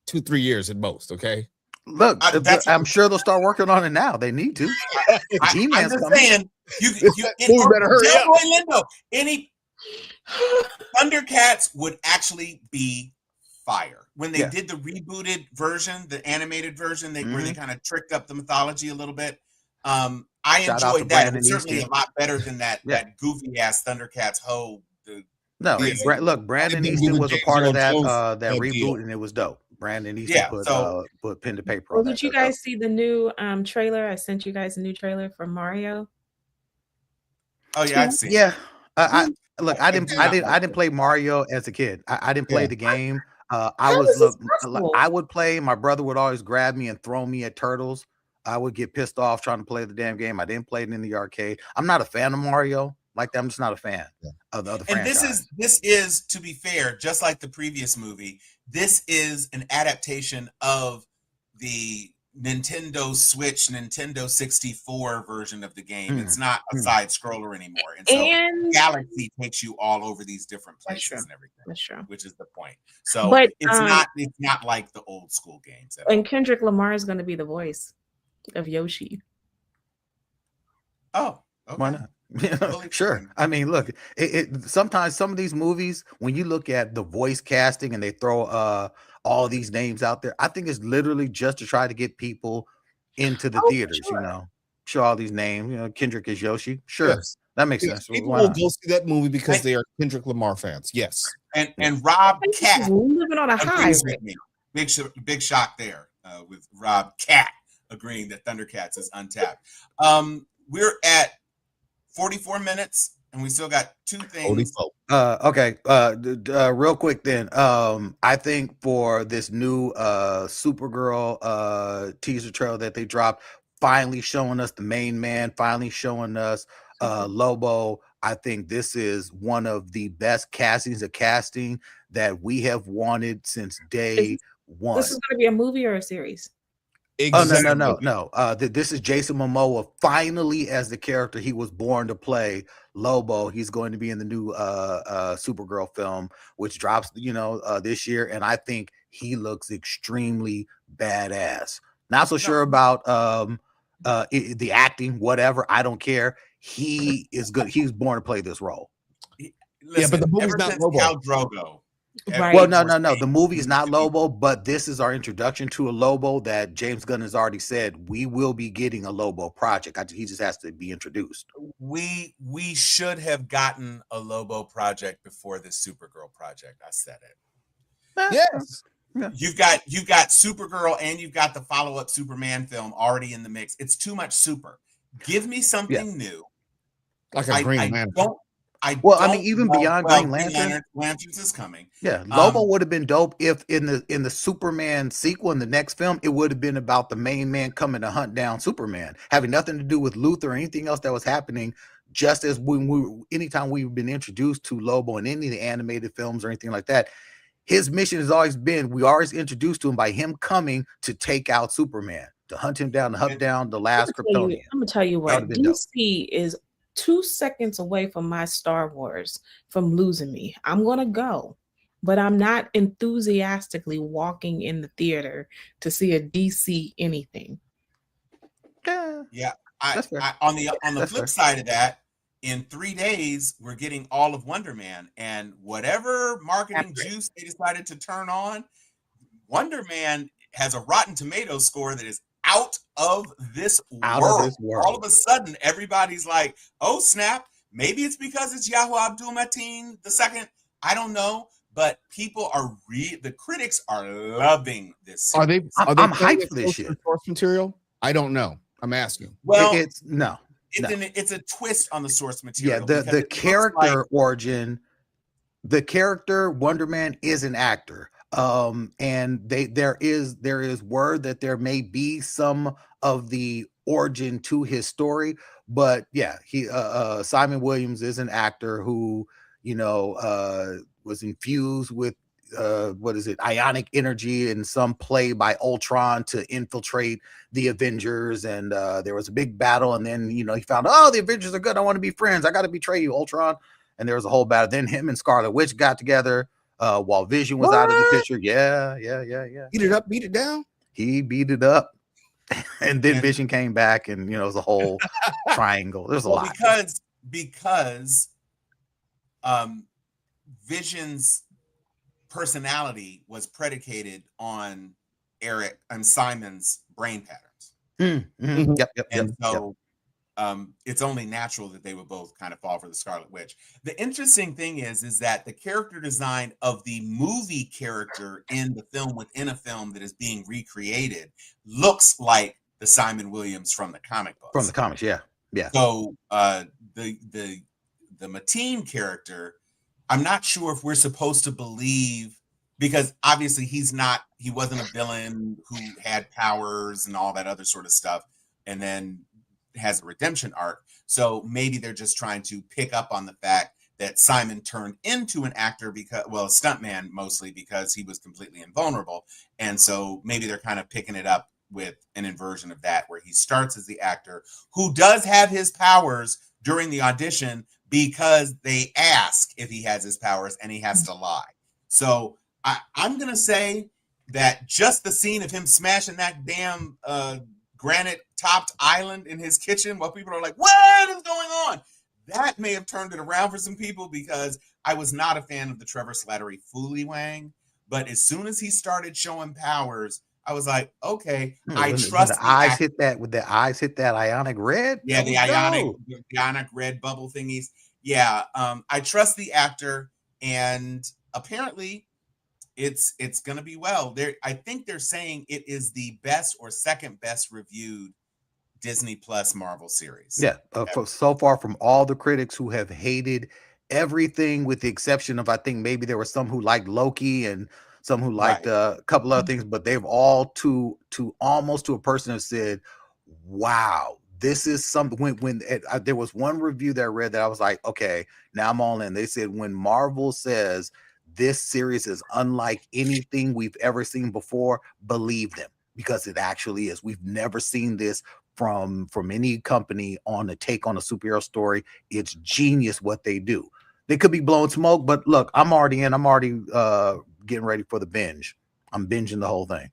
2-3 years at most, okay? Look, I'm sure they'll start working on it now. They need to. I'm just saying, you better hurry up. Lindo, any Thundercats would actually be fire. When they did the rebooted version, the animated version, where they kind of tricked up the mythology a little bit. I enjoyed that. It was certainly a lot better than that goofy ass Thundercats Brandon Easton was a part of that reboot, and it was dope. Brandon Easton put pen to paper. Well, did you guys see the new trailer? I sent you guys a new trailer for Mario. Oh yeah, I've seen. Yeah, I didn't play Mario as a kid. I didn't play the game. I would play. My brother would always grab me and throw me at turtles. I would get pissed off trying to play the damn game. I didn't play it in the arcade. I'm not a fan of Mario like that. I'm just not a fan of the other franchise. And this is, to be fair, just like the previous movie, this is an adaptation of the Nintendo Switch, Nintendo 64 version of the game. It's not a side scroller anymore. And so Galaxy takes you all over these different places and everything. That's true. Which is the point. So it's not like the old school games. And Kendrick Lamar is going to be the voice of Yoshi. Oh, okay. Why not? Sure. Look, sometimes some of these movies, when you look at the voice casting and they throw all these names out there, I think it's literally just to try to get people into the theaters. Sure. Show all these names. Kendrick is Yoshi. Sure, yes. That makes sense. People will go see that movie because they are Kendrick Lamar fans. Yes, and Rob Cat living on a high. Big shock there with Rob Cat agreeing that Thundercats is untapped. We're at 44 minutes and we still got two things. Okay. Real quick then. I think for this new Supergirl teaser trailer that they dropped, finally showing us the main man, finally showing us Lobo. I think this is one of the best castings of casting that we have wanted since day one. This is going to be a movie or a series? Exactly. Oh, no. This is Jason Momoa finally as the character he was born to play, Lobo. He's going to be in the new Supergirl film, which drops this year, and I think he looks extremely badass. Not so sure about the acting, whatever. I don't care. He is good. He was born to play this role. Listen, but the movie's not Lobo. Khal Drogo Right. Well, no. The movie is not Lobo, but this is our introduction to a Lobo that James Gunn has already said we will be getting a Lobo project. He just has to be introduced. We should have gotten a Lobo project before this Supergirl project. I said it. Yes. Yeah. You've got Supergirl and you've got the follow-up Superman film already in the mix. It's too much super. Give me something new. Like a Green Lantern. I mean, even beyond Green Lantern, Lanterns is coming. Yeah, Lobo would have been dope if in the Superman sequel in the next film, it would have been about the main man coming to hunt down Superman, having nothing to do with Luthor or anything else that was happening. Just as anytime we've been introduced to Lobo in any of the animated films or anything like that, his mission has always been, we always introduced to him by him coming to take out Superman, to hunt him down, to hunt down the last Kryptonian. I'm gonna tell you what, DC is 2 seconds away from my Star Wars from losing me. I'm gonna go, but I'm not enthusiastically walking in the theater to see a DC anything. Yeah. On the flip side of that, in 3 days, we're getting all of Wonder Man, and whatever marketing juice they decided to turn on, Wonder Man has a Rotten Tomatoes score that is out of this world. All of a sudden, everybody's like, "Oh snap! Maybe it's because it's Yahoo Abdul-Mateen II. I don't know." But people are the critics are loving this series. I'm hyped for this shit. Source material? I don't know. I'm asking. Well, no. It's a twist on the source material. Yeah, the character origin, the character Wonder Man is an actor. And there is word that there may be some of the origin to his story, but yeah, he Simon Williams is an actor who, was infused with ionic energy in some play by Ultron to infiltrate the Avengers, and there was a big battle, and then he found, oh, the Avengers are good, I want to be friends, I got to betray you, Ultron. And there was a whole battle. Then him and Scarlet Witch got together while Vision was out of the picture. Yeah. Beat it up, beat it down. He beat it up, and then Vision came back, and it was a whole triangle. There's a lot because Vision's personality was predicated on Eric and Simon's brain patterns. So it's only natural that they would both kind of fall for the Scarlet Witch. The interesting thing is that the character design of the movie character in the film within a film that is being recreated looks like the Simon Williams from the comic books. From the comics, yeah. So the Mateen character, I'm not sure if we're supposed to believe, because obviously he wasn't a villain who had powers and all that other sort of stuff, and then has a redemption arc. So maybe they're just trying to pick up on the fact that Simon turned into an actor a stuntman mostly because he was completely invulnerable. And so maybe they're kind of picking it up with an inversion of that, where he starts as the actor who does have his powers during the audition because they ask if he has his powers and he has to lie. So I'm going to say that just the scene of him smashing that damn granite-topped island in his kitchen while people are like, what is going on? That may have turned it around for some people, because I was not a fan of the Trevor Slattery Foolie Wang. But as soon as he started showing powers, I was like, okay, I trust the eyes hit that. With the eyes hit that ionic red. Yeah, the ionic red bubble thingies. Yeah, I trust the actor, and apparently, it's gonna be well. I think they're saying it is the best or second best reviewed Disney Plus Marvel series. Yeah, so far from all the critics who have hated everything, with the exception of, I think maybe there were some who liked Loki and some who liked a couple other things, but they've all to almost to a person have said, wow, this is something. When there was one review that I read that I was like, okay, now I'm all in. They said, when Marvel says this series is unlike anything we've ever seen before, believe them, because it actually is. We've never seen this from any company on a take on a superhero story. It's genius what they do. They could be blowing smoke, but look, I'm already in. I'm already getting ready for the binge. I'm binging the whole thing.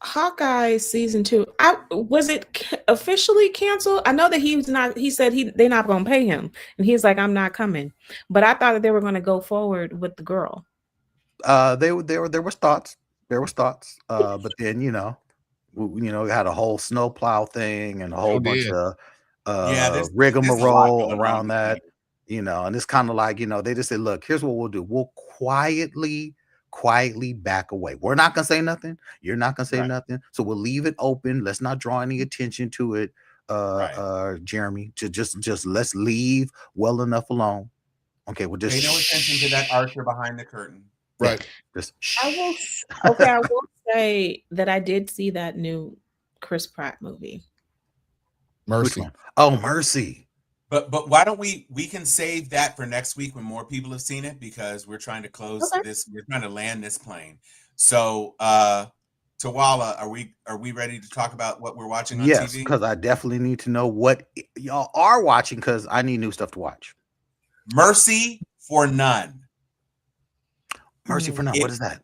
Hawkeye season 2. Was it officially canceled? I know that he was not. He said they're not going to pay him, and he's like, I'm not coming. But I thought that they were going to go forward with the girl. There were thoughts. There was thoughts. But then had a whole snowplow thing and a whole bunch of there's a lot rigmarole going on around with that. And it's kind of like, they just said, look, here's what we'll do. We'll quietly back away. We're not gonna say nothing. You're not gonna say nothing. So we'll leave it open. Let's not draw any attention to it. Jeremy, to just let's leave well enough alone. Okay, we'll just pay no attention to that archer behind the curtain. Right. Just I will say that I did see that new Chris Pratt movie. Mercy. Which one? Oh, Mercy. But why don't we can save that for next week when more people have seen it, because we're trying to close this. We're trying to land this plane. So Tawala, are we ready to talk about what we're watching on TV? Yes, because I definitely need to know what y'all are watching, because I need new stuff to watch. Mercy for None. Mercy for None. What is that?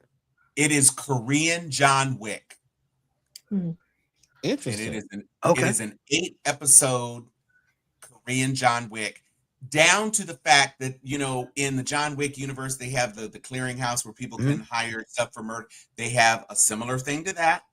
It is Korean John Wick. Interesting. And it is an 8-episode Korean John Wick, down to the fact that, in the John Wick universe, they have the clearinghouse where people can hire stuff for murder. They have a similar thing to that.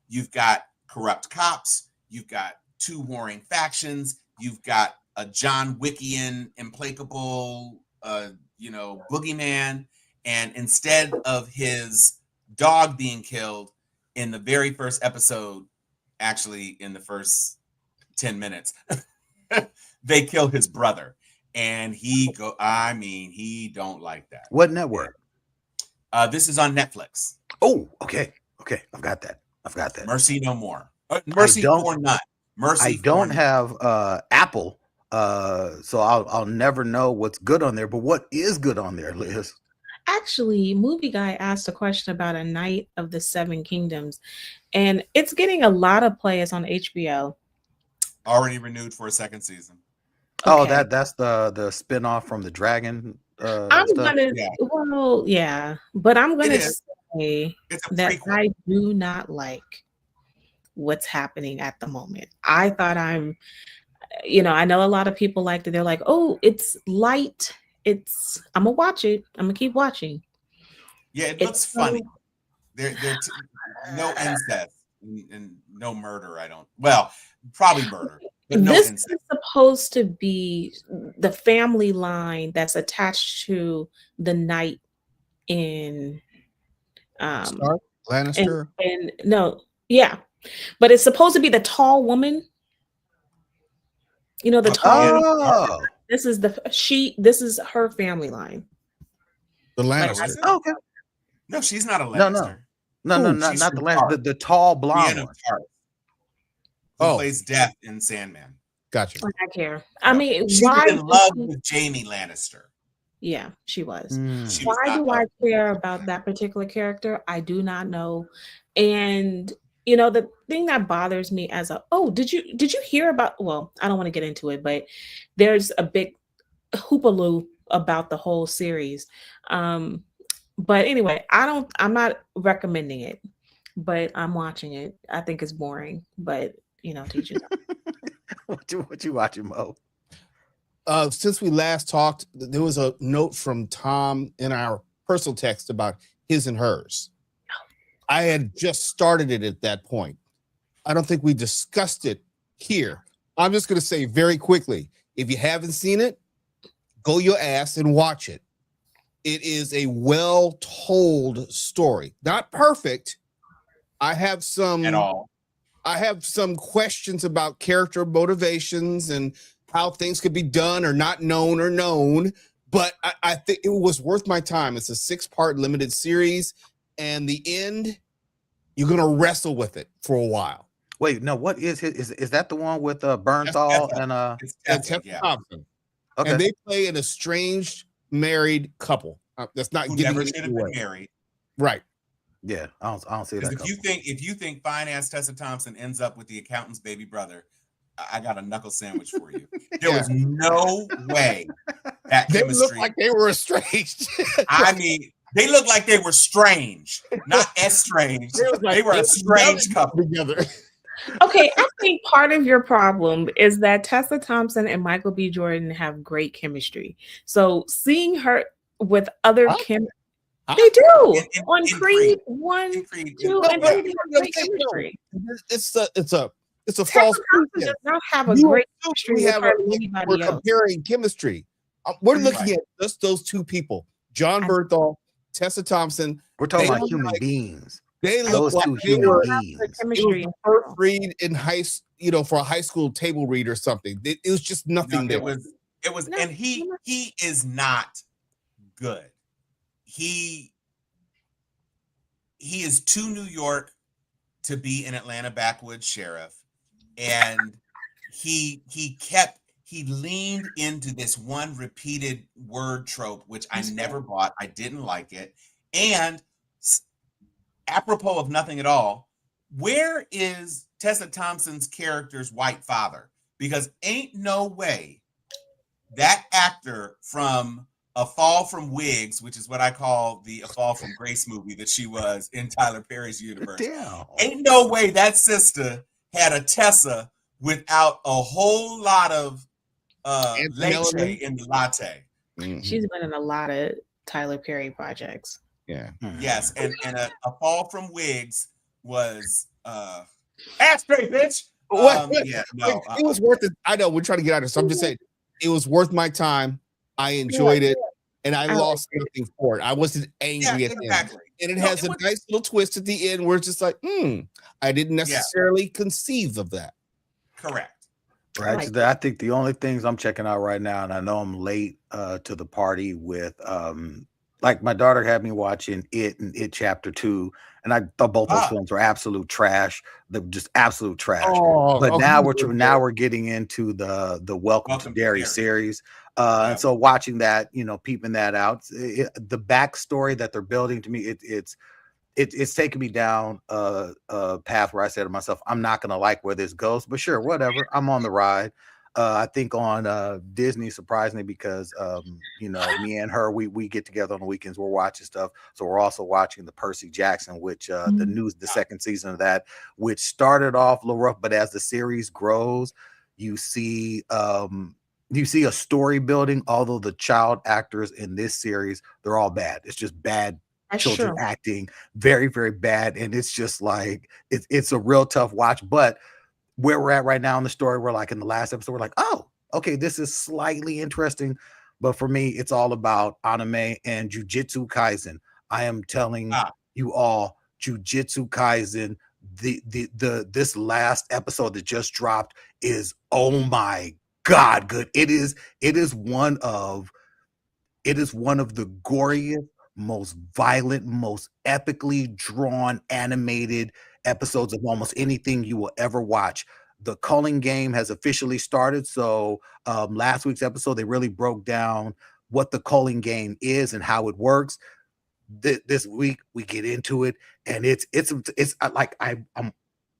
You've got corrupt cops. You've got 2 warring factions. You've got a John Wickian, implacable, boogeyman. And instead of his dog being killed in the very first episode, actually in the first 10 minutes, they kill his brother. And he don't like that. What network? This is on Netflix. Oh, okay. I've got that. Mercy No More. Mercy for None. Mercy. I don't have Apple, so I'll never know what's good on there. But what is good on there, Liz? Actually, Movie Guy asked a question about A Night of the Seven Kingdoms, and it's getting a lot of plays on HBO. Already renewed for a 2nd season. Oh, that's the spinoff from the Dragon. But I'm gonna say that I do not like what's happening at the moment. I thought I know a lot of people liked it. They're like, oh, it's light. I'm gonna watch it. I'm gonna keep watching. Yeah, it looks funny. There's no incest and no murder. Probably murder. But no this incest. is supposed to be the family line that's attached to the knight in Stark? Lannister? But it's supposed to be the tall woman. The tall. This is her family line. The Lannister. Okay. No, she's not a Lannister. No, not the Lannister. The tall blonde one. Who plays Death in Sandman. Gotcha. I care. I mean, she was in love with Jaime Lannister. Yeah, she was. Why do I care about that particular character? I do not know. And the thing that bothers me did you hear about, well, I don't want to get into it, but there's a big hoopaloo about the whole series. But anyway, I'm not recommending it, but I'm watching it. I think it's boring, but teach you. What you watching, Mo? Since we last talked, there was a note from Tom in our personal text about his and hers. I had just started it at that point. I don't think we discussed it here. I'm just going to say very quickly, if you haven't seen it, go your ass and watch it. It is a well-told story. Not perfect. I have some questions about character motivations and how things could be done or not known, but I think it was worth my time. It's a 6-part limited series, and the end, you're going to wrestle with it for a while. Wait, no, what is that the one with Bernthal and Tessa Thompson? Okay. And they play an estranged married couple. That's not getting never should have been married. Right. Yeah, I don't see that. If you think fine ass Tessa Thompson ends up with the accountant's baby brother, I got a knuckle sandwich for you. There was no way that they chemistry. looked like they were estranged. I mean, they looked like they were strange, not estranged. They were a strange couple together. Okay, I think part of your problem is that Tessa Thompson and Michael B. Jordan have great chemistry. So seeing her with other They do In on Creed 1, In Creed, 2, and 3. They have great chemistry. It's a Tessa false Thompson pretense. does not have a You great assume chemistry we with have hardly we're anybody else. comparing chemistry. We're looking Right. at just those two people, John Berthal, Tessa Thompson. We're talking They about look human like- beings. They look Those like two they human were. beings. It was Chemistry. the first read in for a high school table read or something. It was just nothing there. It was, No, and he is not good. He is too New York to be an Atlanta backwoods sheriff, and he leaned into this one repeated word trope, which I never bought. I didn't like it. And apropos of nothing at all, where is Tessa Thompson's character's white father? Because ain't no way that actor from A Fall from Wigs, which is what I call the A Fall from Grace movie that she was in Tyler Perry's universe. Damn. Ain't no way that sister had a Tessa without a whole lot of leche in the latte. Mhm. She's been in a lot of Tyler Perry projects. Yeah. Yes, and a Fall from Wigs was ashtray, bitch. Yeah, no, It was worth it. I know we're trying to get out of it, so I'm just saying it was worth my time. I enjoyed it, and I lost nothing for it. I wasn't angry at them. And it has a nice little twist at the end where it's just like, I didn't necessarily conceive of that. Correct. Right. I think the only things I'm checking out right now, and I know I'm late to the party with like my daughter had me watching It and It Chapter 2, and I thought both those films were absolute trash. They're just absolute trash. But now we're getting into the Welcome to Derry series. And so watching that, peeping that out, the backstory that they're building, to me, it's taken me down a path where I said to myself, I'm not going to like where this goes, but sure, whatever. I'm on the ride. I think on Disney, surprisingly, because me and her, we get together on the weekends. We're watching stuff, so we're also watching the Percy Jackson, which the second season of that, which started off a little rough, but as the series grows, you see a story building. Although the child actors in this series, they're all bad. It's just bad. That's Children true. acting very, very bad, and it's just like it's a real tough watch. But where we're at right now in the story, we're like in the last episode, we're like, oh, okay, this is slightly interesting. But for me, it's all about anime and Jujutsu Kaisen. I am telling you all, Jujutsu Kaisen, this last episode that just dropped is, oh my God, good. It is one of the goriest, most violent, most epically drawn animated episodes of almost anything you will ever watch. The culling game has officially started. So last week's episode, they really broke down what the culling game is and how it works. This week we get into it, and it's like I'm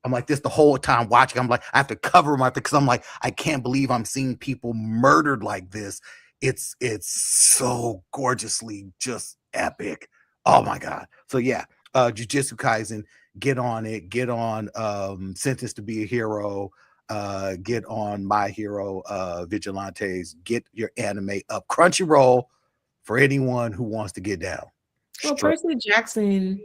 like this the whole time watching. I'm like, I have to cover my, because I'm like, I can't believe I'm seeing people murdered like this. It's so gorgeously just epic. Oh my God. So yeah, Jujutsu Kaisen, get on it. Get on Sentence to Be a Hero. Get on My Hero Vigilantes. Get your anime up. Crunchyroll for anyone who wants to get down. Well, Percy Jackson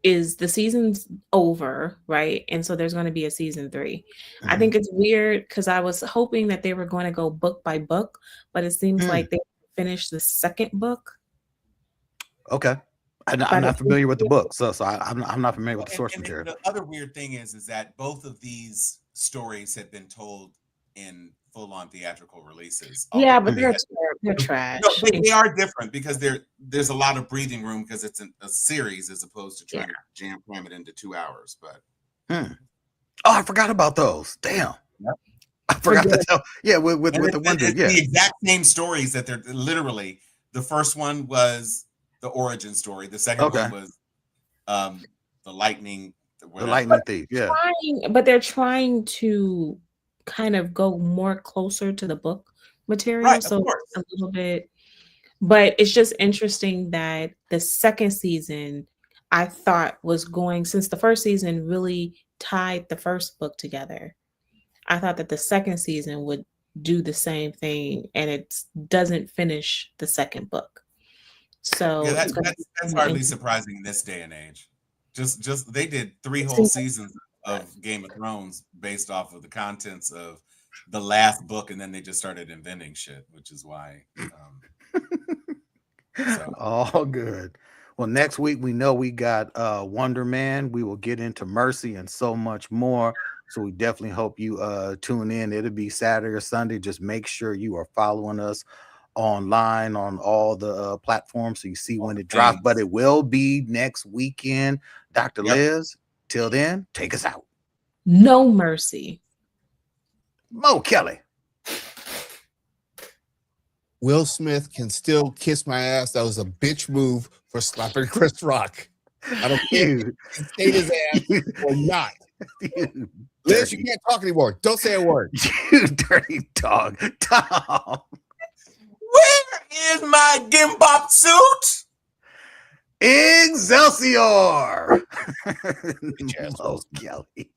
is, the season's over, right? And so there's going to be a season 3. I think it's weird because I was hoping that they were going to go book by book, but it seems like they finished the second book. Okay. I'm not familiar with the book, so I'm not familiar with the source material. The other weird thing is that both of these stories have been told in full-on theatrical releases. Yeah, but they're trash. No, they are different because there's a lot of breathing room because it's a series as opposed to trying to cram it into 2 hours. But oh, I forgot about those. Damn. Yep. I forgot to tell. Yeah, with the one dude. Yeah, the exact same stories that they're literally. The first one was the origin story. The second one was the lightning. The lightning thief. Yeah, but they're trying to kind of go more closer to the book material, right, so a little bit. But it's just interesting that the second season, I thought, was going, since the first season really tied the first book together, I thought that the second season would do the same thing, and it doesn't finish the second book. So Yeah, it's gonna be that's hardly surprising in this day and age. Just they did 3 whole seems seasons of Game of Thrones based off of the contents of the last book, and then they just started inventing shit, which is why. So All good. Well, next week we know we got Wonder Man. We will get into Mercy and so much more. So we definitely hope you tune in. It'll be Saturday or Sunday. Just make sure you are following us online on all the platforms so you see when it drops. But it will be next weekend. Dr. Liz, till then, take us out. no mercy. Mo Kelly. Will Smith can still kiss my ass. That was a bitch move for slapping Chris Rock. I don't care if he stayed his ass or not. Liz, you can't talk anymore. Don't say a word. You dirty dog. Tom. where is my gimbop suit? Excelsior. Mo Kelly.